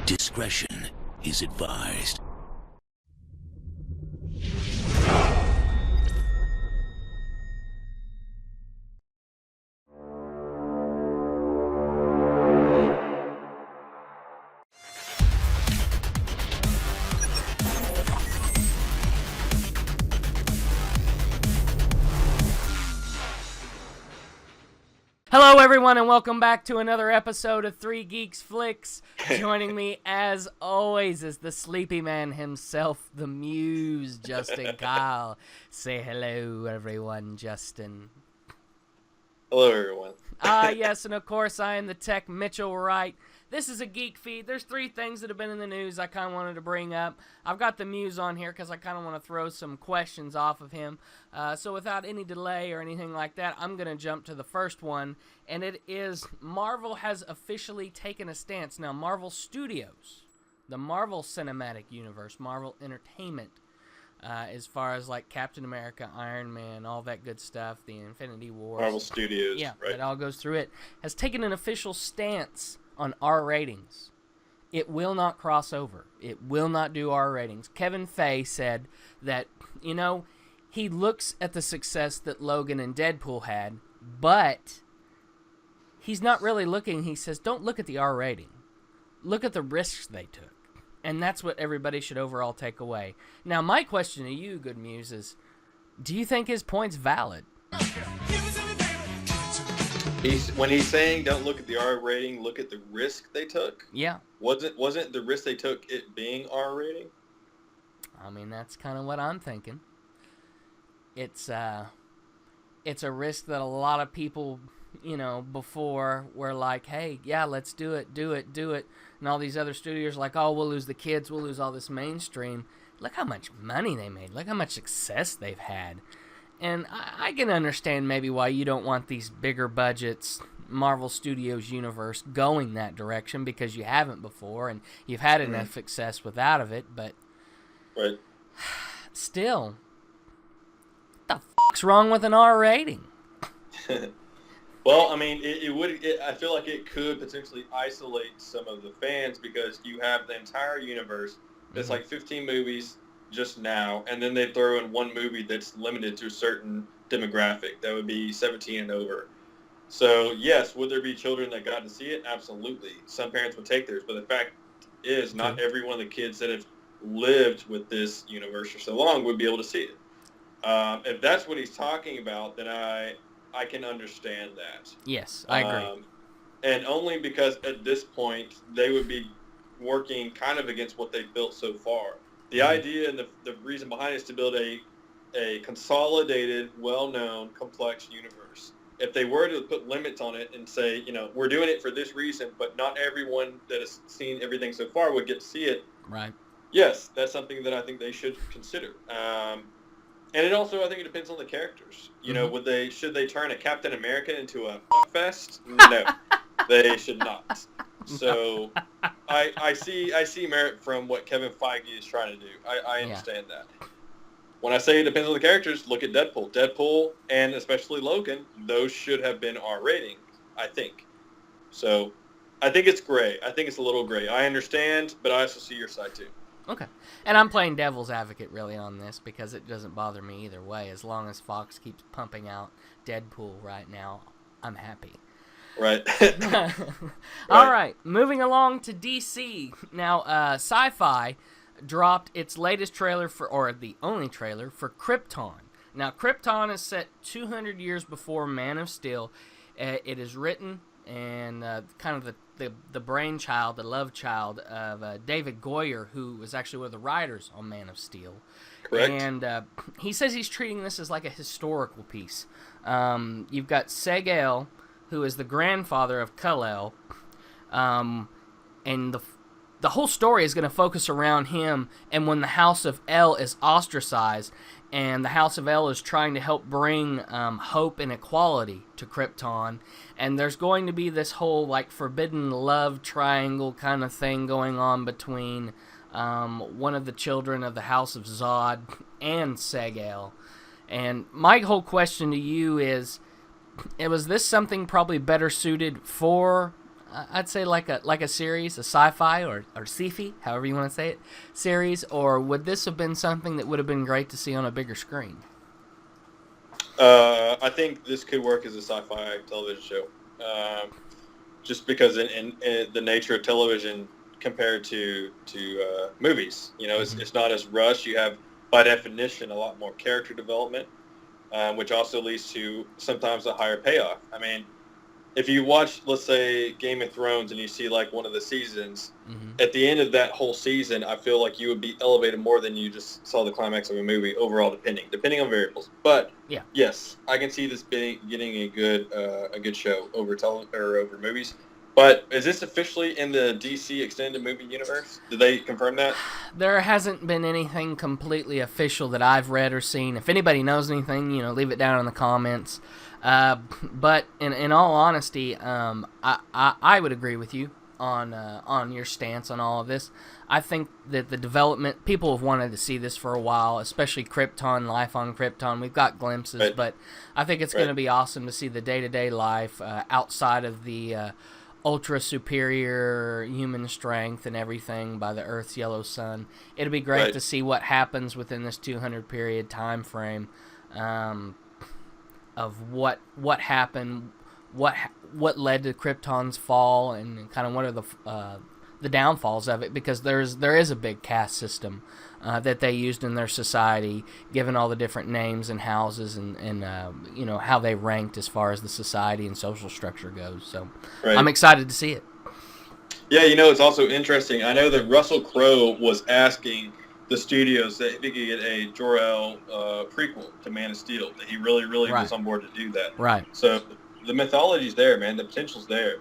Discretion is advised. Hello, everyone, and welcome back to another episode of Three Geeks Flix. Joining me, as always, is the sleepy man himself, the Muse, Justin Kyle. Say hello, everyone, Justin. Hello, everyone. Yes, and of course, I am the tech Mitchell Wright. This is a Geek Feed. There's three things that have been in the news I kind of wanted to bring up. I've got the Muse on here because I kind of want to throw some questions off of him. So without any delay or anything like that, I'm going to jump to the first one, and it is Marvel has officially taken a stance. Now, Marvel Studios, the Marvel Cinematic Universe, Marvel Entertainment, as far as like Captain America, Iron Man, all that good stuff, the Infinity Wars. Marvel Studios, yeah, right. It all goes through it, has taken an official stance on R ratings. It will not cross over. It will not do R ratings. Kevin Feige said that, you know, he looks at the success that Logan and Deadpool had, but he's not really looking. He says, don't look at the R rating. Look at the risks they took. And that's what everybody should overall take away. Now, my question to you, Good Muse, is, do you think his point's valid? When he's saying don't look at the R rating, look at the risk they took. Yeah. Wasn't the risk they took it being R rating? I mean, that's kind of what I'm thinking. It's a risk that a lot of people, you know, before were like, hey, yeah, let's do it. And all these other studios are like, oh, we'll lose the kids, we'll lose all this mainstream. Look how much money they made. Look how much success they've had. And I can understand maybe why you don't want these bigger budgets, Marvel Studios universe, going that direction, because you haven't before, and you've had enough success without of it, but right. Still, what the fuck's wrong with an R rating? Well, I mean, I feel like it could potentially isolate some of the fans, because you have the entire universe that's like 15 movies just now, and then they throw in one movie that's limited to a certain demographic that would be 17 and over. So yes, would there be children that got to see it? Absolutely. Some parents would take theirs, but the fact is not every one of the kids that have lived with this universe for so long would be able to see it. If that's what he's talking about, then I can understand that. Yes, I agree. And only because at this point they would be working kind of against what they've built so far. The idea and the reason behind it is to build a consolidated, well-known, complex universe. If they were to put limits on it and say, you know, we're doing it for this reason, but not everyone that has seen everything so far would get to see it. Right. Yes, that's something that I think they should consider. And it also, I think it depends on the characters. You know, should they turn a Captain America into a fuckfest? No, they should not. So I see merit from what Kevin Feige is trying to do. I understand that. When I say it depends on the characters, look at Deadpool. Deadpool, and especially Logan, those should have been R rating, I think. So I think it's gray. I think it's a little gray. I understand, but I also see your side too. Okay. And I'm playing devil's advocate really on this, because it doesn't bother me either way. As long as Fox keeps pumping out Deadpool right now, I'm happy. Right. All right, moving along to DC. Now, Sci-Fi dropped its latest trailer or the only trailer for Krypton. Now, Krypton is set 200 years before Man of Steel. It is written and kind of the brainchild, the love child of David Goyer, who was actually one of the writers on Man of Steel. Correct. And he says he's treating this as like a historical piece. You've got Seg-El, who is the grandfather of Kal-El, and the whole story is going to focus around him, and when the House of El is ostracized, and the House of El is trying to help bring hope and equality to Krypton, and there's going to be this whole like forbidden love triangle kind of thing going on between one of the children of the House of Zod and Seg-El. And my whole question to you is, was this something probably better suited for I'd say like a series, a sci-fi or sci-fi, however you want to say it, series, or would this have been something that would have been great to see on a bigger screen? I think this could work as a sci-fi television show, just because in the nature of television compared to movies, it's not as rushed. You have, by definition, a lot more character development, which also leads to sometimes a higher payoff. I mean, if you watch, let's say, Game of Thrones and you see like one of the seasons, at the end of that whole season, I feel like you would be elevated more than you just saw the climax of a movie overall, depending on variables. But yes, I can see this getting a good show over over movies. But is this officially in the DC extended movie universe? Did they confirm that? There hasn't been anything completely official that I've read or seen. If anybody knows anything, leave it down in the comments. But in all honesty, I would agree with you on your stance on all of this. I think that the development, people have wanted to see this for a while, especially Krypton, life on Krypton. We've got glimpses, right. But I think it's going to be awesome to see the day-to-day life outside of the ultra superior human strength and everything by the Earth's yellow sun. It'll be great to see what happens within this 200 period time frame. Of what happened, what led to Krypton's fall, and kind of what are the downfalls of it, because there is a big caste system that they used in their society, given all the different names and houses and how they ranked as far as the society and social structure goes. So I'm excited to see it. Yeah, it's also interesting. I know that Russell Crowe was asking the studios that if he could get a Jor-El prequel to Man of Steel, that he really was on board to do that. Right. So the mythology's there, man. The potential's there.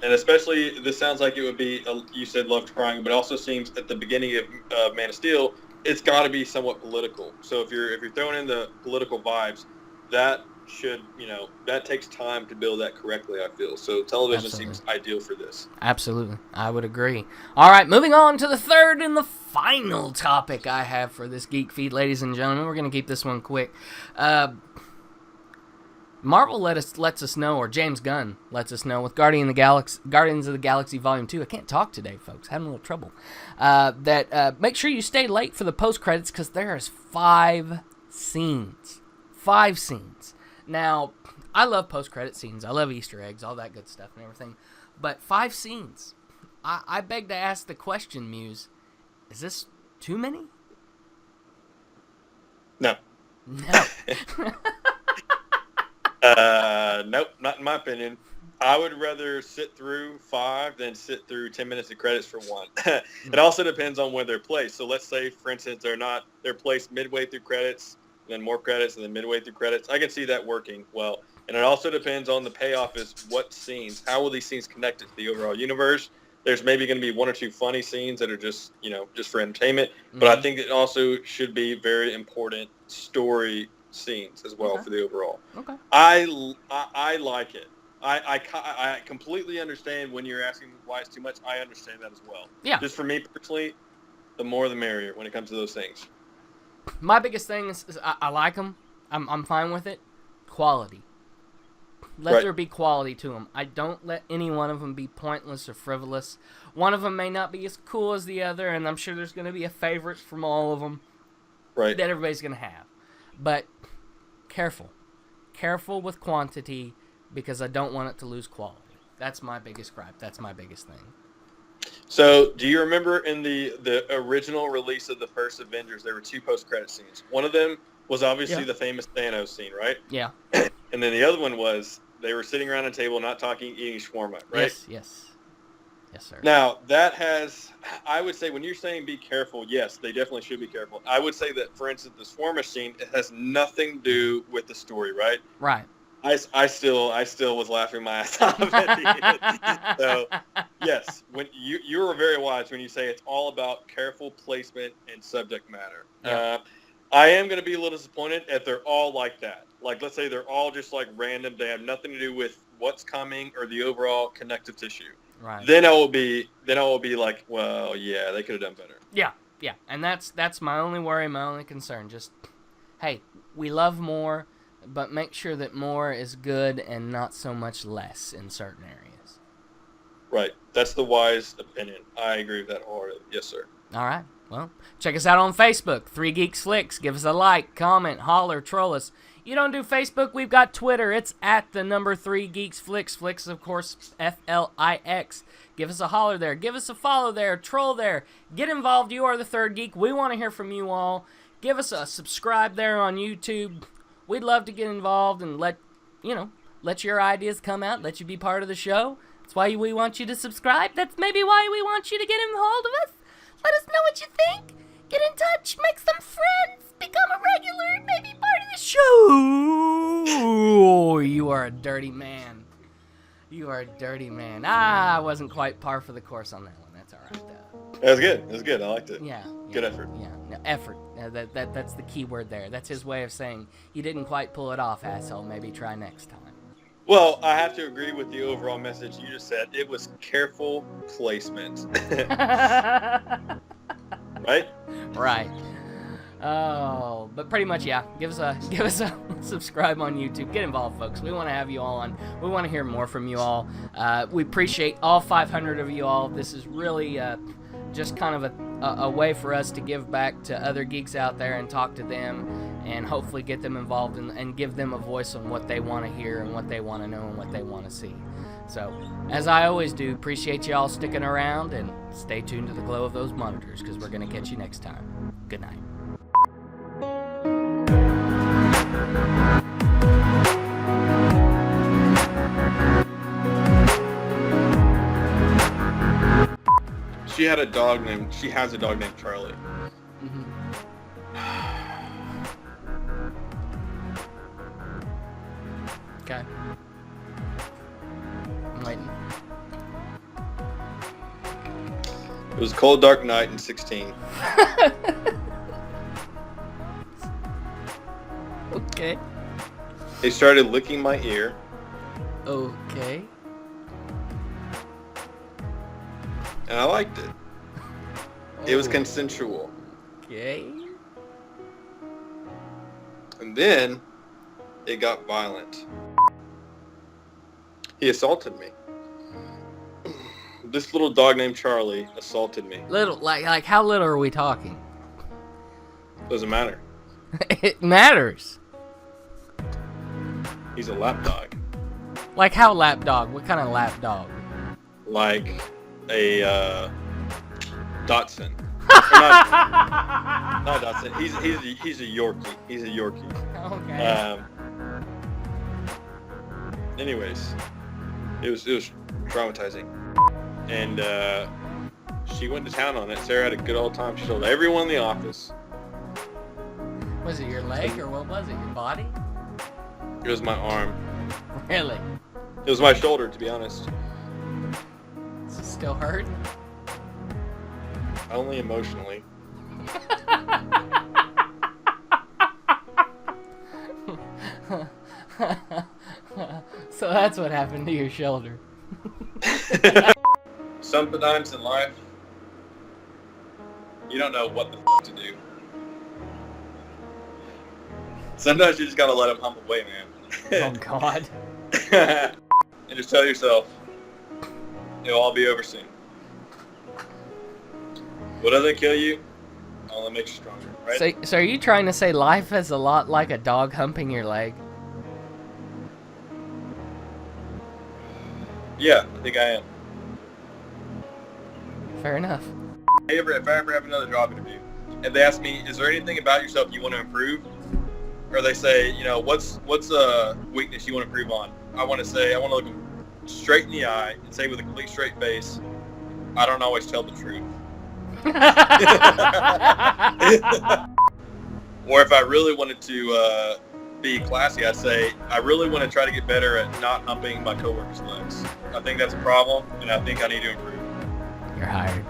And especially, this sounds like it would be, you said love triangle, but also seems at the beginning of Man of Steel, it's got to be somewhat political. So if you're throwing in the political vibes, that should, that takes time to build that correctly, I feel. So television seems ideal for this. Absolutely. I would agree. All right, moving on to the third and the final topic I have for this Geek Feed, ladies and gentlemen. We're going to keep this one quick. Marvel lets us know, or James Gunn lets us know, with Guardians of the Galaxy Volume 2, I can't talk today, folks, having a little trouble, that make sure you stay late for the post-credits, because there's 5 scenes. 5 scenes. Now, I love post-credit scenes. I love Easter eggs, all that good stuff and everything. But 5 scenes. I beg to ask the question, Muse, is this too many? No. No. Nope, not in my opinion. I would rather sit through 5 than sit through 10 minutes of credits for 1. It also depends on where they're placed. So let's say, for instance, they're placed midway through credits, then more credits, and then midway through credits. I can see that working well. And it also depends on the payoff is what scenes, how will these scenes connect to the overall universe? There's maybe going to be 1 or 2 funny scenes that are just, just for entertainment. But I think it also should be very important story scenes as well for the overall. Okay. I like it. I completely understand when you're asking why it's too much. I understand that as well. Yeah. Just for me personally, the more the merrier when it comes to those things. My biggest thing is I like them. I'm fine with it. Quality. Let there be quality to them. I don't let any one of them be pointless or frivolous. One of them may not be as cool as the other, and I'm sure there's going to be a favorite from all of them that everybody's going to have. But careful. Careful with quantity, because I don't want it to lose quality. That's my biggest gripe. That's my biggest thing. So, do you remember in the original release of the first Avengers, there were 2 post-credit scenes. One of them was obviously the famous Thanos scene, right? Yeah. And then the other one was they were sitting around a table, not talking, eating shawarma, right? Yes, sir. Now, that has, I would say, when you're saying be careful, yes, they definitely should be careful. I would say that, for instance, the shawarma scene, it has nothing to do with the story, right? Right. I still was laughing my ass off at the end. So, yes, when you were very wise when you say it's all about careful placement and subject matter. Yeah. I am going to be a little disappointed if they're all like that. Like, let's say they're all just like random. They have nothing to do with what's coming or the overall connective tissue. Right. Then I will be like, well, yeah, they could have done better. Yeah, and that's my only worry, my only concern. Just, hey, we love more, but make sure that more is good and not so much less in certain areas. Right. That's the wise opinion. I agree with that wholeheartedly. Yes, sir. All right. Well, check us out on Facebook, 3 Geeks Flix. Give us a like, comment, holler, troll us. You don't do Facebook, we've got Twitter. It's at the number 3 Geeks Flix. Flix, of course, Flix. Give us a holler there. Give us a follow there. Troll there. Get involved. You are the third geek. We want to hear from you all. Give us a subscribe there on YouTube. We'd love to get involved and let your ideas come out. Let you be part of the show. That's why we want you to subscribe. That's maybe why we want you to get involved with us. Let us know what you think. Get in touch. Make some friends. Become a regular. Maybe part of the show. You are a dirty man. You are a dirty man. I wasn't quite par for the course on that one. That's all right, though. That was good. It was good. I liked it. Yeah. Good effort. Yeah. No, effort. That's the key word there. That's his way of saying you didn't quite pull it off, asshole. Maybe try next time. Well, I have to agree with the overall message you just said. It was careful placement. Right? Right. Oh, but pretty much, yeah. Give us a subscribe on YouTube. Get involved, folks. We want to have you all on. We want to hear more from you all. We appreciate all 500 of you all. This is really just kind of a way for us to give back to other geeks out there and talk to them and hopefully get them involved and give them a voice on what they want to hear and what they want to know and what they want to see. So, as I always do, appreciate you all sticking around and stay tuned to the glow of those monitors because we're going to catch you next time. Good night. She has a dog named Charlie. Mm-hmm. Okay. I'm waiting. It was a cold, dark night in 16. Okay. They started licking my ear. Okay. And I liked it. It was Oh. consensual. Okay. And then it got violent. He assaulted me. This little dog named Charlie assaulted me. Little, like how little are we talking? Doesn't matter. It matters. He's a lap dog. Like how lap dog? What kind of lap dog? Like a Dotson. Not Dotson. He's a Yorkie. He's a Yorkie. Okay. Anyways, it was traumatizing, and she went to town on it. Sarah had a good old time. She told everyone in the office. Was it your leg or what was it? Your body? It was my arm. Really? It was my shoulder, to be honest. Does it still hurt? Only emotionally. So that's what happened to your shoulder. Sometimes in life, you don't know what the to do. Sometimes you just gotta let them hump away, man. Oh God. And just tell yourself, it'll all be over soon. What doesn't kill you only makes you stronger, right? So are you trying to say life is a lot like a dog humping your leg? Yeah, I think I am. Fair enough. If I ever have another job interview, and they ask me, is there anything about yourself you want to improve? Or they say, what's a weakness you want to improve on? I want to look them straight in the eye and say with a complete straight face, I don't always tell the truth. Or if I really wanted to be classy, I'd say, I really want to try to get better at not humping my coworkers' legs. I think that's a problem, and I think I need to improve. You're hired.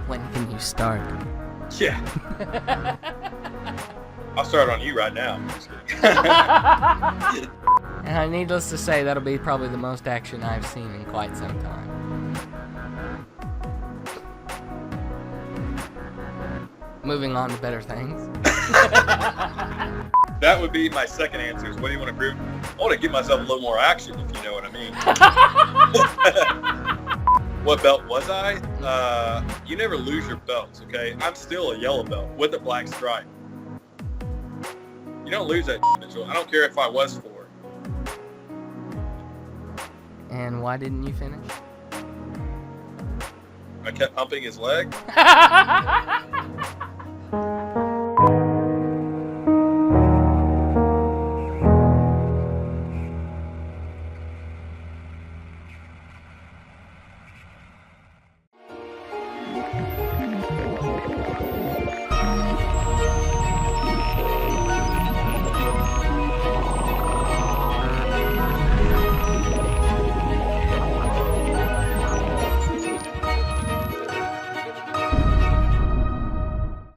When can you start? Yeah. I'll start on you right now. I'm just kidding. And needless to say, that'll be probably the most action I've seen in quite some time. Moving on to better things. That would be my second answer. Is what do you want to prove? I want to give myself a little more action, if you know what I mean. What belt was I? You never lose your belts, okay? I'm still a yellow belt with a black stripe. You don't lose that, Mitchell. I don't care if I was 4. And why didn't you finish? I kept humping his leg.